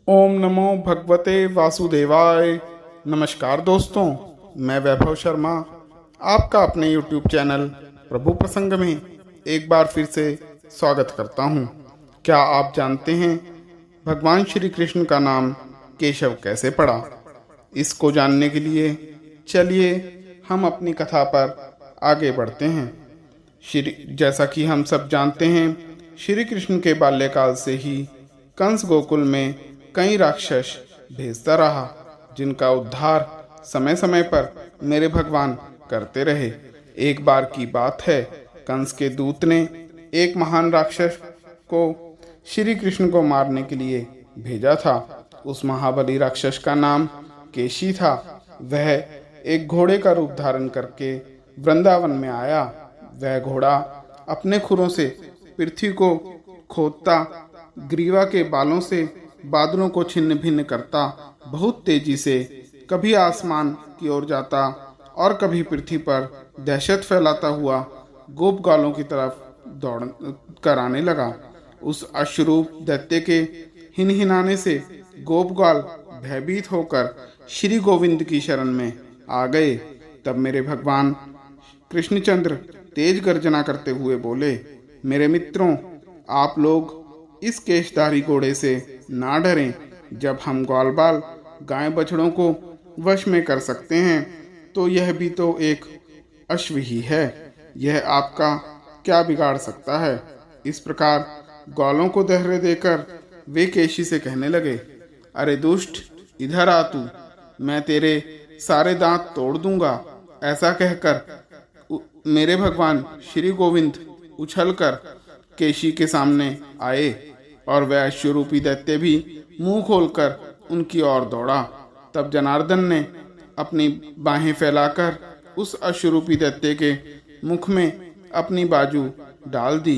ओम नमो भगवते वासुदेवाय। नमस्कार दोस्तों, मैं वैभव शर्मा आपका अपने YouTube चैनल प्रभु प्रसंग में एक बार फिर से स्वागत करता हूँ। क्या आप जानते हैं भगवान श्री कृष्ण का नाम केशव कैसे पड़ा? इसको जानने के लिए चलिए हम अपनी कथा पर आगे बढ़ते हैं। जैसा कि हम सब जानते हैं, श्री कृष्ण के बाल्यकाल से ही कंस गोकुल में कई राक्षस भेजता रहा, जिनका उद्धार समय समय पर मेरे भगवान करते रहे। एक बार की बात है, कंस के दूत ने एक महान राक्षस को श्री कृष्ण को मारने के लिए भेजा था। उस महाबली राक्षस का नाम केशी था। वह एक घोड़े का रूप धारण करके वृंदावन में आया। वह घोड़ा अपने खुरों से पृथ्वी को खोदता, ग्रीवा के बालों से बादलों को छिन्न भिन्न करता, बहुत तेजी से कभी आसमान की ओर जाता और कभी पृथ्वी पर दहशत फैलाता हुआ गोप गालों की तरफ दौड़ कर आने लगा। उस अश्वरूप दैत्य के हिनहिनाने से गोपगाल भयभीत होकर श्री गोविंद की शरण में आ गए। तब मेरे भगवान कृष्णचंद्र तेज गर्जना करते हुए बोले, मेरे मित्रों, आप लोग इस केशधारी घोड़े से ना डरें। जब हम ग्वालबाल गाय बछड़ों को वश में कर सकते हैं, तो यह भी तो एक अश्व ही है। यह आपका क्या बिगाड़ सकता है? इस प्रकार ग्वालों को धैर्य देकर वे केशी से कहने लगे, अरे दुष्ट, इधर आ तू, मैं तेरे सारे दांत तोड़ दूंगा। ऐसा कहकर मेरे भगवान श्री गोविंद उछलकर केशी के सामने आए और वह अश्वरूपी दैत्य भी मुंह खोलकर उनकी ओर दौड़ा। तब जनार्दन ने अपनी बाहें फैलाकर उस अश्वरूपी दैत्य के मुख में अपनी बाजू डाल दी।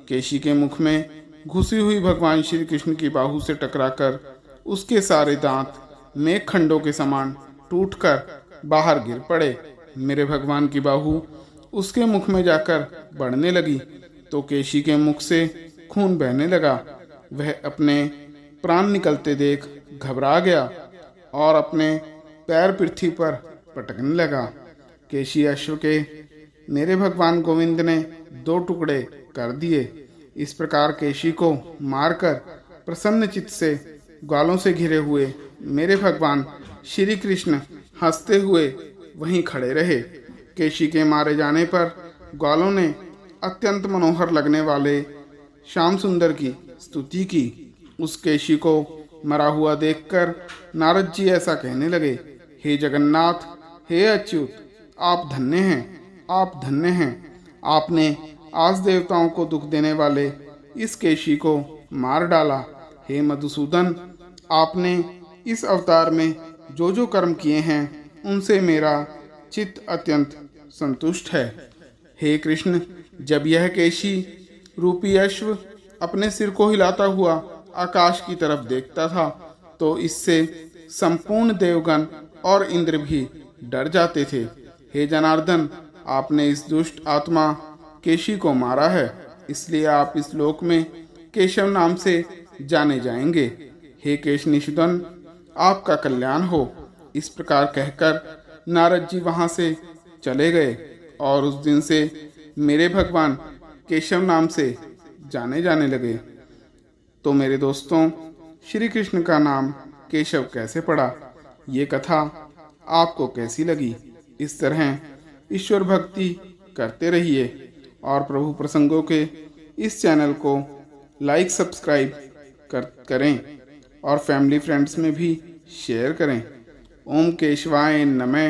केशी के मुख में घुसी हुई भगवान श्री कृष्ण की बाहु से टकराकर उसके सारे दांत मेघखंडों के समान टूटकर बाहर गिर पड़े। मेरे भगवान की बाहु उसके मुख में जाकर बढ़ने लगी तो केशी के मुख से खून बहने लगा। वह अपने प्राण निकलते देख घबरा गया और अपने पैर पृथ्वी पर पटकने लगा। केशी अश्व के मेरे भगवान गोविंद ने 2 टुकड़े कर दिए। इस प्रकार केशी को मारकर प्रसन्न चित्त से ग्वालों से घिरे हुए मेरे भगवान श्री कृष्ण हंसते हुए वहीं खड़े रहे। केशी के मारे जाने पर ग्वालों ने अत्यंत मनोहर लगने वाले श्याम सुंदर की स्तुति की। उस केशी को मरा हुआ देखकर नारद जी ऐसा कहने लगे, हे जगन्नाथ, हे अच्युत, आप धन्य हैं, आप धन्य हैं। आपने आज देवताओं को दुख देने वाले इस केशी को मार डाला। हे मधुसूदन, आपने इस अवतार में जो जो कर्म किए हैं उनसे मेरा चित्त अत्यंत संतुष्ट है। हे कृष्ण, जब यह केशी रूपी अश्व अपने सिर को हिलाता हुआ आकाश की तरफ देखता था, तो इससे संपूर्ण देवगण और इंद्र भी डर जाते थे। हे जनार्दन, आपने इस दुष्ट आत्मा केशी को मारा है, इसलिए आप इस लोक में केशव नाम से जाने जाएंगे। हे केशनिषूदन, आपका कल्याण हो। इस प्रकार कहकर नारद जी वहां से चले गए और उस दिन से मेरे भगवान केशव नाम से जाने जाने लगे। तो मेरे दोस्तों, श्री कृष्ण का नाम केशव कैसे पड़ा, ये कथा आपको कैसी लगी? इस तरह ईश्वर भक्ति करते रहिए और प्रभु प्रसंगों के इस चैनल को लाइक सब्सक्राइब करें और फैमिली फ्रेंड्स में भी शेयर करें। ओम केशवाय नमः।